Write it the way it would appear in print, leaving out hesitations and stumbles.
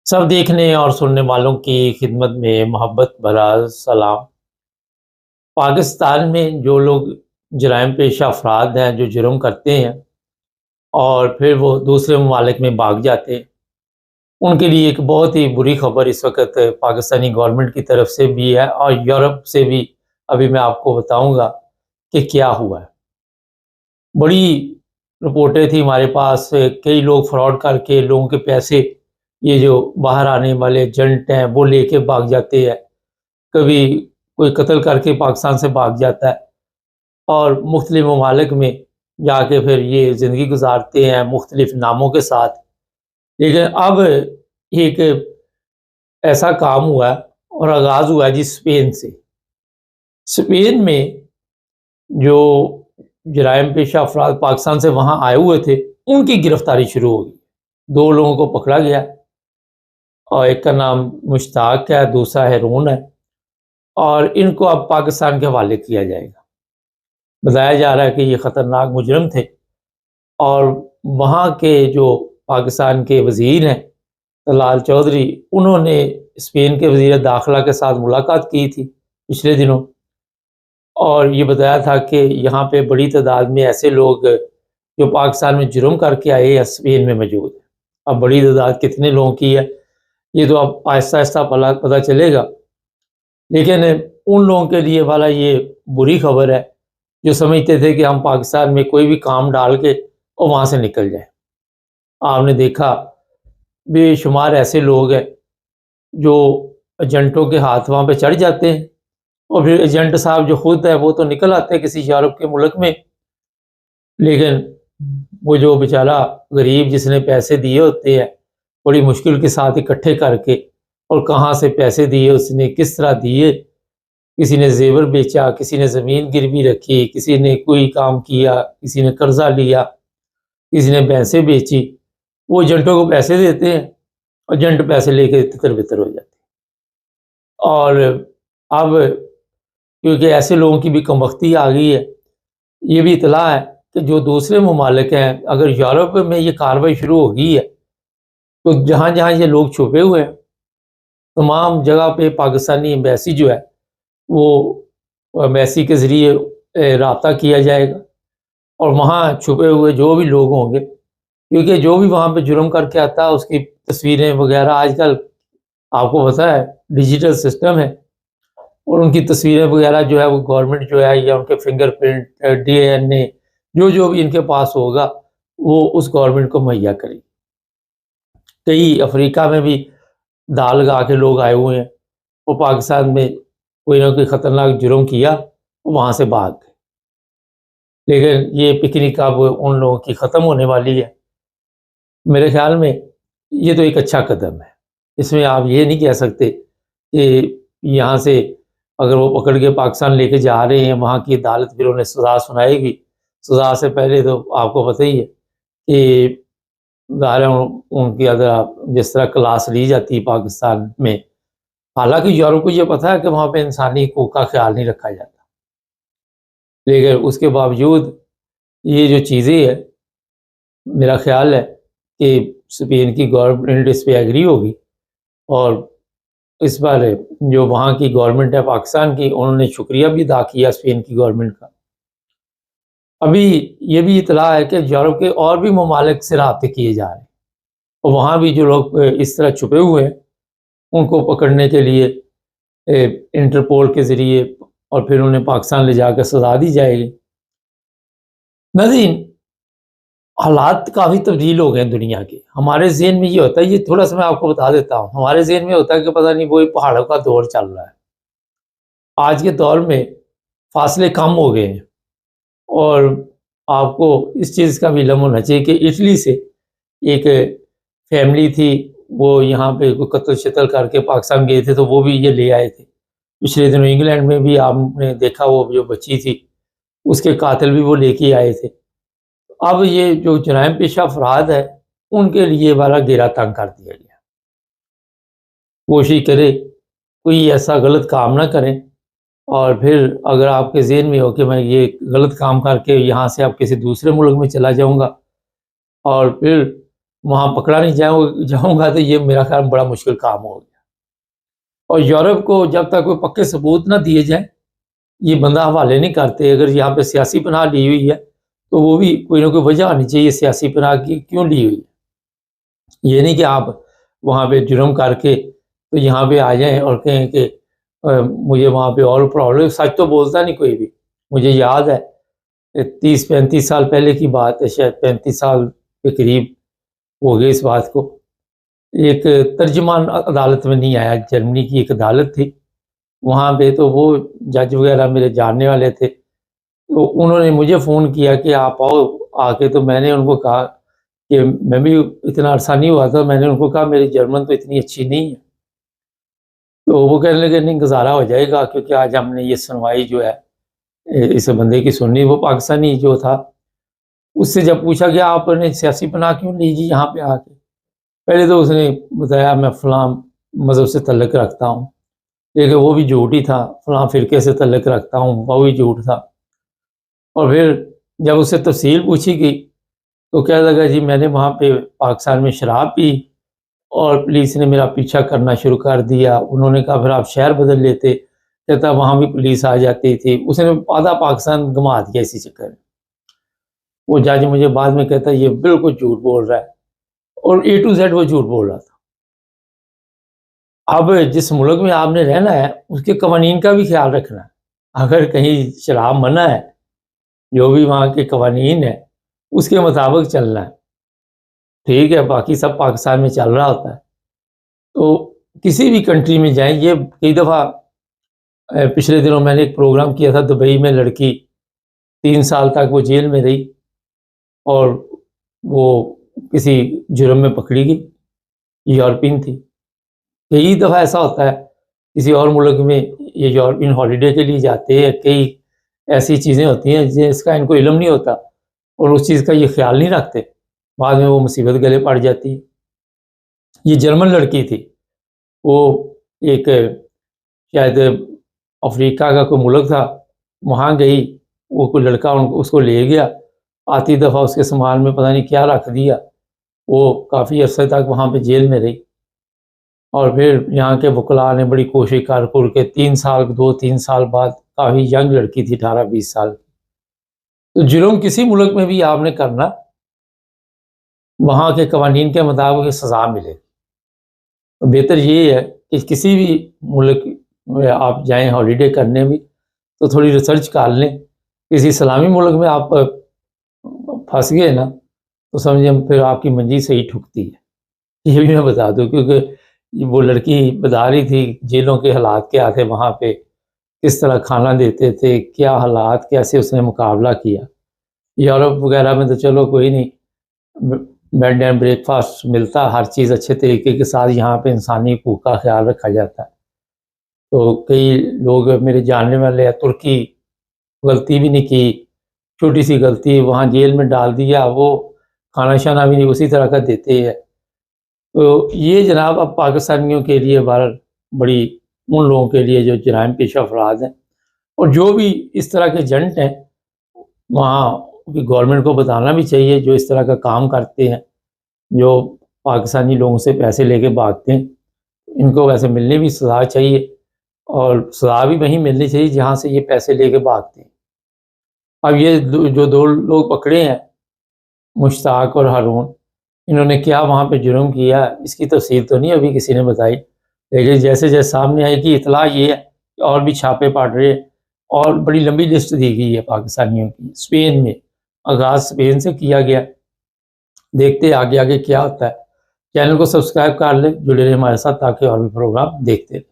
सब देखने और सुनने वालों की खिदमत में मोहब्बत भरा सलाम। पाकिस्तान में जो लोग जराइम पेशा अफराद हैं, जो जुर्म करते हैं और फिर वो दूसरे ममालिक में भाग जाते हैं, उनके लिए एक बहुत ही बुरी खबर इस वक्त पाकिस्तानी गवर्नमेंट की तरफ से भी है और यूरोप से भी। अभी मैं आपको बताऊंगा कि क्या हुआ है। बड़ी रिपोर्टें थी हमारे पास, कई लोग फ्रॉड करके लोगों के पैसे, ये जो बाहर आने वाले एजेंट हैं, वो लेके भाग जाते हैं। कभी कोई कत्ल करके पाकिस्तान से भाग जाता है और मुख्तलिफ ममालिक में जाके फिर ये ज़िंदगी गुजारते हैं मुख्तलिफ नामों के साथ। लेकिन अब एक ऐसा काम हुआ है और आगाज़ हुआ है जी स्पेन से। स्पेन में जो जराइम पेशा अफराद पाकिस्तान से वहाँ आए हुए थे, उनकी गिरफ्तारी शुरू हो गई। 2 लोगों को पकड़ा गया और एक का नाम मुश्ताक है, दूसरा हेरून है और इनको अब पाकिस्तान के हवाले किया जाएगा। बताया जा रहा है कि ये ख़तरनाक मुजरिम थे और वहाँ के जो पाकिस्तान के वज़ीर हैं तलाल चौधरी, उन्होंने स्पेन के वज़ीर दाखिला के साथ मुलाकात की थी पिछले दिनों और ये बताया था कि यहाँ पे बड़ी तादाद में ऐसे लोग जो पाकिस्तान में जुर्म करके आए या स्पेन में मौजूद हैं। अब बड़ी तादाद कितने लोगों की है ये तो अब आहिस्ता आहिस्ता पता चलेगा। लेकिन उन लोगों के लिए वाला ये बुरी खबर है जो समझते थे कि हम पाकिस्तान में कोई भी काम डाल के और वहाँ से निकल जाए। आपने देखा बेशुमार ऐसे लोग हैं जो एजेंटों के हाथ वहाँ पे चढ़ जाते हैं और फिर एजेंट साहब जो खुद है वो तो निकल आते हैं किसी यूरोप के मुल्क में, लेकिन वो जो बेचारा गरीब जिसने पैसे दिए होते हैं बड़ी मुश्किल के साथ इकट्ठे करके, और कहाँ से पैसे दिए, उसने किस तरह दिए, किसी ने जेवर बेचा, किसी ने ज़मीन गिरवी रखी, किसी ने कोई काम किया, किसी ने कर्जा लिया, किसी ने भैंसें बेची। वो एजेंटों को पैसे देते हैं, एजेंट पैसे लेके तितर बितर हो जाते हैं। और अब क्योंकि ऐसे लोगों की भी कमबख्ती आ गई है, ये भी इतला है कि जो दूसरे ममालिक हैं, अगर यूरोप में ये कार्रवाई शुरू हो गई है तो जहाँ जहाँ ये लोग छुपे हुए हैं तमाम जगह पे पाकिस्तानी एम्बेसी जो है वो एम्बेसी के ज़रिए रब्ता किया जाएगा और वहाँ छुपे हुए जो भी लोग होंगे, क्योंकि जो भी वहाँ पे जुर्म करके आता है उसकी तस्वीरें वगैरह आजकल आपको पता है डिजिटल सिस्टम है और उनकी तस्वीरें वगैरह जो है वो गवर्नमेंट जो है या उनके फिंगरप्रिंट, डीएनए जो भी इनके पास होगा वो उस गवर्नमेंट को मुहैया करेगी। कई अफ्रीका में भी दाल लगा के लोग आए हुए हैं, वो पाकिस्तान में कोई ना कोई ख़तरनाक जुर्म किया, वहाँ से भाग गए। लेकिन ये पिकनिक अब उन लोगों की ख़त्म होने वाली है। मेरे ख़्याल में ये तो एक अच्छा कदम है। इसमें आप ये नहीं कह सकते कि यहाँ से अगर वो पकड़ के पाकिस्तान लेके जा रहे हैं, वहाँ की अदालत फिर उन्हें सज़ा सुनाएगी। सज़ा से पहले तो आपको पता ही है कि ज़ाहिर है उनकी अगर आप जिस तरह क्लास ली जाती है पाकिस्तान में, हालाँकि यूरोप को ये पता है कि वहाँ पे इंसानी हकूक़ का ख़्याल नहीं रखा जाता। लेकिन उसके बावजूद ये जो चीज़ें हैं, मेरा ख़्याल है कि स्पेन की गवर्नमेंट इस पे एग्री होगी और इस बार जो वहाँ की गवर्नमेंट है पाकिस्तान की, उन्होंने शुक्रिया भी अदा किया स्पेन की गवर्नमेंट का। अभी ये भी इत्तला है कि यूरोप के और भी ममालिक से राब्ते किए जा रहे हैं और वहाँ भी जो लोग इस तरह छुपे हुए हैं उनको पकड़ने के लिए इंटरपोल के ज़रिए और फिर उन्हें पाकिस्तान ले जाकर सज़ा दी जाएगी। नाज़रीन, हालात काफ़ी तब्दील हो गए हैं दुनिया के। हमारे ज़हन में ये होता है, ये थोड़ा-सा मैं आपको बता देता हूँ, हमारे ज़हन में होता है कि पता नहीं वही पहाड़ों का दौर चल रहा है। आज के दौर में फ़ासले कम हो गए हैं और आपको इस चीज़ का भी इल्म होना चाहिए कि इटली से एक फैमिली थी, वो यहाँ पे कोई कत्ल-शत्ल करके पाकिस्तान गए थे, तो वो भी ये ले आए थे। पिछले दिनों इंग्लैंड में भी आपने देखा वो जो बच्ची थी, उसके कातिल भी वो लेके आए थे। अब ये जो जराइम पेशा अफराद है, उनके लिए वाला घेरा तंग कर दिया गया। कोशिश करें कोई ऐसा गलत काम ना करें और फिर अगर आपके ज़हन में हो कि मैं ये गलत काम करके यहाँ से अब किसी दूसरे मुल्क में चला जाऊँगा और फिर وہاں پکڑا نہیں جاؤں گا تو یہ میرا خیال بڑا مشکل کام ہو گیا۔ اور یورپ کو جب تک کوئی پکے ثبوت نہ دیے جائیں یہ بندہ حوالے نہیں کرتے۔ اگر یہاں پہ سیاسی پناہ لی ہوئی ہے تو وہ بھی کوئی نہ کوئی وجہ ہونی چاہیے سیاسی پناہ کی کیوں لی ہوئی ہے۔ یہ نہیں کہ آپ وہاں پہ جرم کر کے تو یہاں پہ آ جائیں اور کہیں کہ مجھے وہاں پہ اور پرابلم۔ سچ تو بولتا نہیں کوئی بھی۔ مجھے یاد ہے 30-35 سال پہلے کی بات ہے، شاید 35 سال کے قریب ہو گئے اس بات کو۔ ایک ترجمان عدالت میں نہیں آیا، جرمنی کی ایک عدالت تھی وہاں پہ، تو وہ جج وغیرہ میرے جاننے والے تھے، تو انہوں نے مجھے فون کیا کہ آپ آؤ آ کے۔ تو میں نے ان کو کہا کہ میں بھی اتنا عرصہ نہیں ہوا تھا، میں نے ان کو کہا میری جرمن تو اتنی اچھی نہیں ہے۔ تو وہ کہنے لگے نہیں گزارا ہو جائے گا، کیونکہ آج ہم نے یہ سنوائی جو ہے اس بندے کی سننی۔ وہ پاکستانی جو تھا اس سے جب پوچھا کہ آپ نے سیاسی پناہ کیوں لی جی یہاں پہ آ کے، پہلے تو اس نے بتایا میں فلاں مذہب سے تعلق رکھتا ہوں، لیکن وہ بھی جھوٹ ہی تھا، فلاں فرقے سے تعلق رکھتا ہوں وہ بھی جھوٹ تھا۔ اور پھر جب اس سے تفصیل پوچھی گئی تو کہنے لگا جی میں نے وہاں پہ پاکستان میں شراب پی اور پولیس نے میرا پیچھا کرنا شروع کر دیا۔ انہوں نے کہا پھر آپ شہر بدل لیتے، کہتا وہاں بھی پولیس آ جاتی تھی۔ اس نے آدھا پاکستان گھما دیا اسی چکر میں۔ وہ جج مجھے بعد میں کہتا یہ بالکل جھوٹ بول رہا ہے، اور A to Z وہ جھوٹ بول رہا تھا۔ اب جس ملک میں آپ نے رہنا ہے اس کے قوانین کا بھی خیال رکھنا ہے۔ اگر کہیں شراب منع ہے، جو بھی وہاں کے قوانین ہیں اس کے مطابق چلنا ہے، ٹھیک ہے، باقی سب پاکستان میں چل رہا ہوتا ہے۔ تو کسی بھی کنٹری میں جائیں، یہ کئی دفعہ پچھلے دنوں میں نے ایک پروگرام کیا تھا دبئی میں، لڑکی 3 سال تک وہ جیل میں رہی اور وہ کسی جرم میں پکڑی گئی، یورپین تھی۔ کئی دفعہ ایسا ہوتا ہے کسی اور ملک میں یہ یورپین ہالیڈے کے لیے جاتے ہیں، کئی ایسی چیزیں ہوتی ہیں جس کا ان کو علم نہیں ہوتا اور اس چیز کا یہ خیال نہیں رکھتے، بعد میں وہ مصیبت گلے پڑ جاتی ہے۔ یہ جرمن لڑکی تھی، وہ ایک شاید افریقہ کا کوئی ملک تھا، وہاں گئی، وہ کوئی لڑکا اس کو لے گیا، آتی دفعہ اس کے سامان میں پتہ نہیں کیا رکھ دیا، وہ کافی عرصے تک وہاں پہ جیل میں رہی۔ اور پھر یہاں کے وکلاء نے بڑی کوشش کر کے 2-3 سال بعد، کافی ینگ لڑکی تھی 18-20 سال کی۔ تو جرم کسی ملک میں بھی آپ نے کرنا، وہاں کے قوانین کے مطابق سزا ملے۔ تو بہتر یہ ہے کہ کسی بھی ملک میں آپ جائیں ہالیڈے کرنے بھی تو تھوڑی ریسرچ کر لیں۔ کسی اسلامی ملک میں آپ پھنس گئے نا تو سمجھیں پھر آپ کی منجی صحیح ٹھکتی ہے، یہ بھی میں بتا دوں، کیونکہ وہ لڑکی بتا رہی تھی جیلوں کے حالات کیا تھے وہاں پہ، کس طرح کھانا دیتے تھے، کیا حالات، کیسے اس نے مقابلہ کیا۔ یورپ وغیرہ میں تو چلو کوئی نہیں، بیڈ اینڈ بریک فاسٹ ملتا، ہر چیز اچھے طریقے کے ساتھ، یہاں پہ انسانی حقوق کا خیال رکھا جاتا ہے۔ تو کئی لوگ میرے جاننے والے ہیں، ترکی غلطی بھی نہیں کی، چھوٹی سی غلطی وہاں جیل میں ڈال دیا، وہ کھانا شانا بھی نہیں اسی طرح کا دیتے ہیں۔ تو یہ جناب اب پاکستانیوں کے لیے بڑی ان لوگوں کے لیے جو جرائم پیشہ افراد ہیں اور جو بھی اس طرح کے ایجنٹ ہیں، وہاں گورنمنٹ کو بتانا بھی چاہیے، جو اس طرح کا کام کرتے ہیں، جو پاکستانی لوگوں سے پیسے لے کے بھاگتے ہیں، ان کو ویسے ملنے بھی سزا چاہیے، اور سزا بھی وہیں ملنی چاہیے جہاں سے یہ پیسے لے کے بھاگتے ہیں۔ اب یہ جو 2 لوگ پکڑے ہیں، مشتاق اور ہارون، انہوں نے کیا وہاں پہ جرم کیا اس کی تفصیل تو نہیں ابھی کسی نے بتائی، لیکن جیسے جیسے سامنے آئے گی اطلاع یہ ہے کہ اور بھی چھاپے پڑ رہے ہیں، اور بڑی لمبی لسٹ دی گئی ہے پاکستانیوں کی۔ اسپین میں آغاز اسپین سے کیا گیا، دیکھتے آگے آگے کیا ہوتا ہے۔ چینل کو سبسکرائب کر لیں، جڑے رہیں ہمارے ساتھ تاکہ اور بھی پروگرام دیکھتے رہیں۔